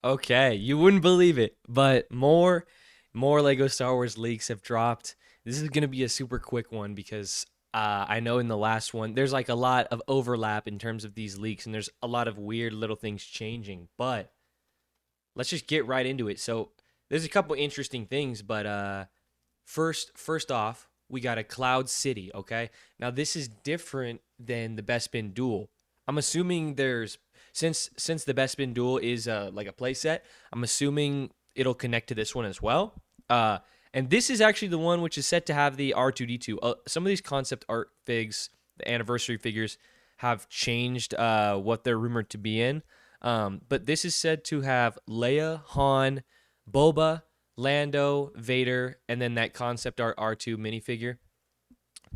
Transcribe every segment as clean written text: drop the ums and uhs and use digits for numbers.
Okay, you wouldn't believe it, but more Lego Star Wars leaks have dropped. This is going to be a super quick one because I know in the last one there's like a lot of overlap in terms of these leaks and there's a lot of weird little things changing, but let's just get right into it. So, there's a couple interesting things, but first off, we got a Cloud City, okay? Now this is different than the Best Spin Duel. I'm assuming there's since the Best Spin Duel is like a playset, I'm assuming it'll connect to this one as well. Uh and this is actually the one which is set to have the R2D2. Some of these concept art figs, the anniversary figures, have changed what they're rumored to be in. But this is said to have Leia, Han, Boba, Lando, Vader, and then that concept art R2 minifigure.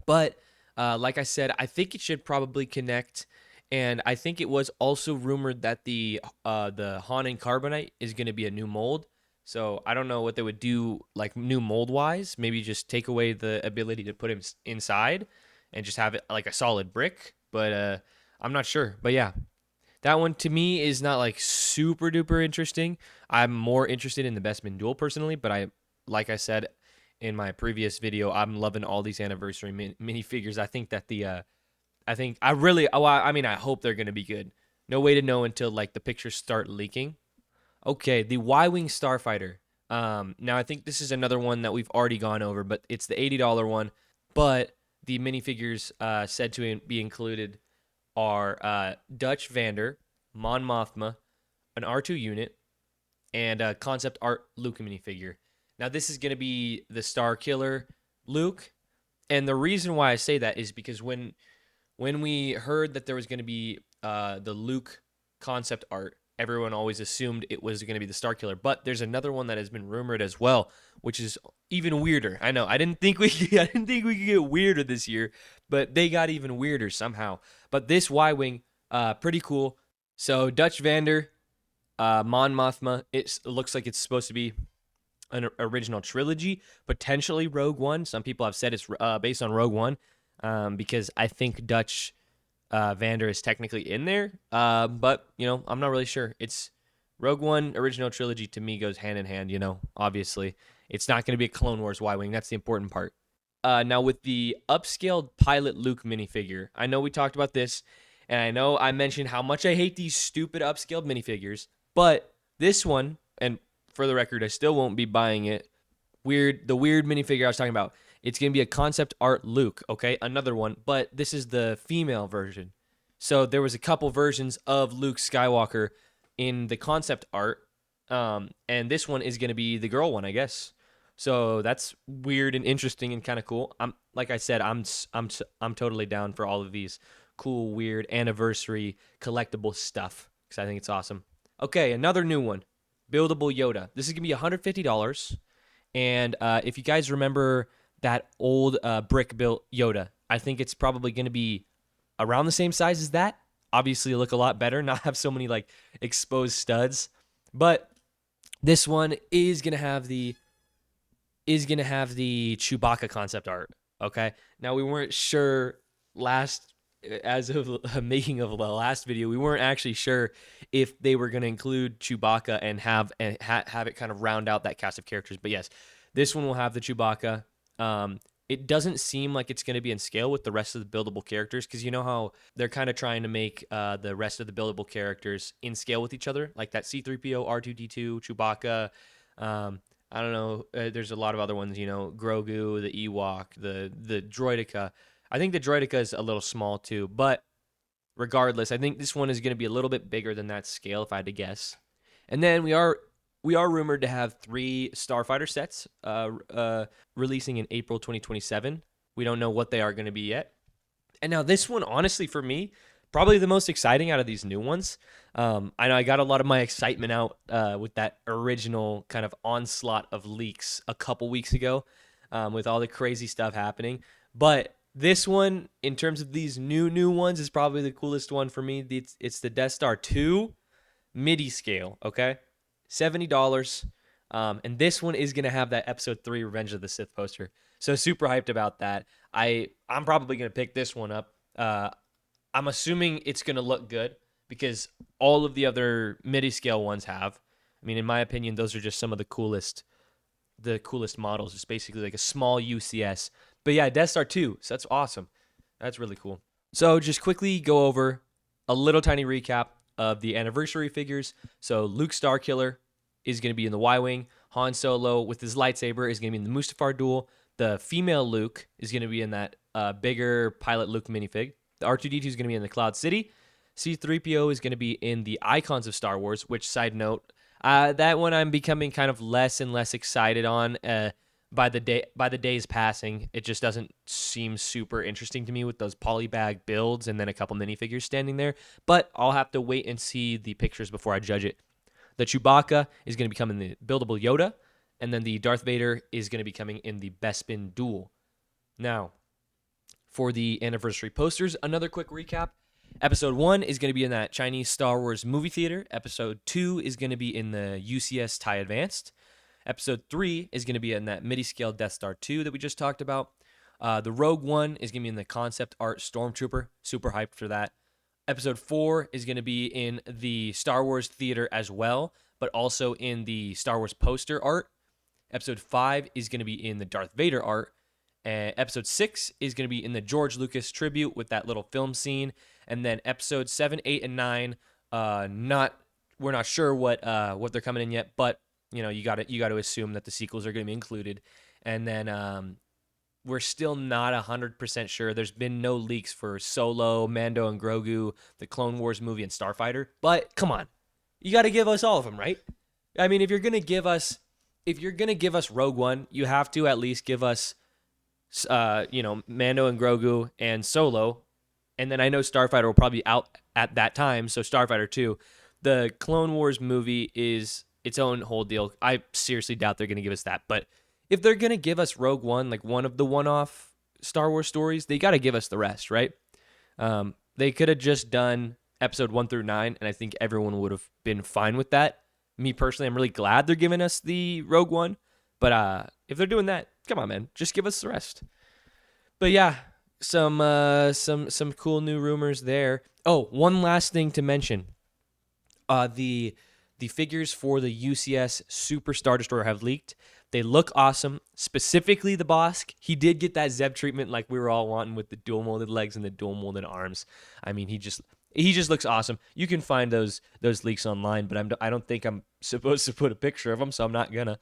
But like I said, I think it should probably connect. And I think it was also rumored that the Han and Carbonite is going to be a new mold. So I don't know what they would do like new mold wise. Maybe just take away the ability to put him inside and just have it like a solid brick. But I'm not sure. But yeah, that one to me is not like super duper interesting. I'm more interested in the Bestman Duel personally, but like I said in my previous video, I'm loving all these anniversary minifigures. I think that I think I really, oh, I mean, I hope they're gonna be good. No way to know until like the pictures start leaking. Okay, the Y-wing Starfighter. Now I think this is another one that we've already gone over, but it's the $80 one. But the minifigures said to be included are Dutch Vander, Mon Mothma, an R2 unit, and a concept art Luke minifigure. Now, this is going to be the Star Killer Luke. And the reason why I say that is because when we heard that there was going to be the Luke concept art, everyone always assumed it was going to be the Star Killer. But there's another one that has been rumored as well, which is even weirder. I know I didn't think I didn't think we could get weirder this year, but they got even weirder somehow. But this Y wing, pretty cool. So Dutch Vander, Mon Mothma. It looks like it's supposed to be an original trilogy, potentially Rogue One. Some people have said it's based on Rogue One, because I think Dutch Vander is technically in there. But I'm not really sure. It's Rogue One original trilogy to me goes hand in hand. Obviously, it's not going to be a Clone Wars Y wing. That's the important part. Now with the upscaled pilot Luke minifigure, I know we talked about this, and I know I mentioned how much I hate these stupid upscaled minifigures, but this one, and for the record, I still won't be buying it. The weird minifigure I was talking about. It's gonna be a concept art Luke, okay, another one, but this is the female version. So there was a couple versions of Luke Skywalker in the concept art, and this one is gonna be the girl one, I guess. So that's weird and interesting and kind of cool. I'm like I said, I'm totally down for all of these cool, weird anniversary collectible stuff because I think it's awesome. Okay, another new one, Buildable Yoda. This is gonna be $150, and if you guys remember that old brick built Yoda, I think it's probably gonna be around the same size as that. Obviously, look a lot better, not have so many like exposed studs, but this one is gonna have the Chewbacca concept art. Okay. Now we weren't sure last as of making of the last video, we weren't actually sure if they were gonna include Chewbacca and have it kind of round out that cast of characters. But yes, this one will have the Chewbacca. It doesn't seem like it's going to be in scale with the rest of the buildable characters because you know how they're kind of trying to make the rest of the buildable characters in scale with each other, like that C3PO, R2D2, Chewbacca. I don't know. There's a lot of other ones, Grogu, the Ewok, the Droideka. I think the Droideka is a little small too, but regardless, I think this one is going to be a little bit bigger than that scale if I had to guess. And then we are rumored to have three Starfighter sets releasing in April 2027. We don't know what they are going to be yet. And now this one, honestly, for me, probably the most exciting out of these new ones. I know I got a lot of my excitement out with that original kind of onslaught of leaks a couple weeks ago, with all the crazy stuff happening. But this one, in terms of these new ones, is probably the coolest one for me. It's the Death Star 2 midi-scale, okay? $70. And this one is gonna have that Episode 3 Revenge of the Sith poster. So super hyped about that. I'm probably gonna pick this one up. I'm assuming it's gonna look good because all of the other midi scale ones have. I mean, in my opinion, those are just some of the coolest models. It's basically like a small UCS. But yeah, Death Star 2. So that's awesome. That's really cool. So just quickly go over a little tiny recap of the anniversary figures. So Luke Starkiller is going to be in the Y-Wing. Han Solo with his lightsaber is going to be in the Mustafar duel. The female Luke is going to be in that bigger pilot Luke minifig. The R2D2 is going to be in the Cloud City. C3PO is going to be in the Icons of Star Wars, which, side note, that one I'm becoming kind of less and less excited on by the days passing. It just doesn't seem super interesting to me with those polybag builds and then a couple minifigures standing there. But I'll have to wait and see the pictures before I judge it. The Chewbacca is going to be coming in the Buildable Yoda, and then the Darth Vader is going to be coming in the Bespin Duel. Now, for the anniversary posters, another quick recap. Episode 1 is going to be in that Chinese Star Wars movie theater. Episode 2 is going to be in the UCS TIE Advanced. Episode 3 is going to be in that midi-scale Death Star 2 that we just talked about. The Rogue One is going to be in the concept art Stormtrooper. Super hyped for that. Episode 4 is going to be in the Star Wars theater as well, but also in the Star Wars poster art. Episode 5 is going to be in the Darth Vader art. Episode 6 is going to be in the George Lucas tribute with that little film scene. And then episodes 7, 8, and 9, we're not sure what they're coming in yet, but you got to assume that the sequels are going to be included. And then we're still not 100% sure. There's been no leaks for Solo, Mando and Grogu, the Clone Wars movie, and Starfighter. But come on, you got to give us all of them, right? I mean, if you're gonna give us Rogue One, you have to at least give us, Mando and Grogu and Solo. And then I know Starfighter will probably be out at that time, so Starfighter 2. The Clone Wars movie is its own whole deal. I seriously doubt they're going to give us that. But if they're going to give us Rogue One, like one of the one-off Star Wars stories, they got to give us the rest, right? They could have just done episode 1 through 9, and I think everyone would have been fine with that. Me personally, I'm really glad they're giving us the Rogue One. But if they're doing that, come on, man. Just give us the rest. But yeah, some cool new rumors there. Oh, one last thing to mention. The figures for the UCS Super Star Destroyer have leaked. They look awesome. Specifically the Bosk. He did get that Zeb treatment like we were all wanting with the dual molded legs and the dual molded arms. I mean, he just looks awesome. You can find those leaks online, but I don't think I'm supposed to put a picture of them, so I'm not gonna,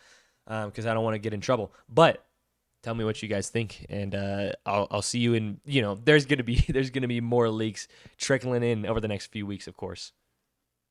because I don't want to get in trouble. But tell me what you guys think, and I'll see you in. There's gonna be more leaks trickling in over the next few weeks, of course.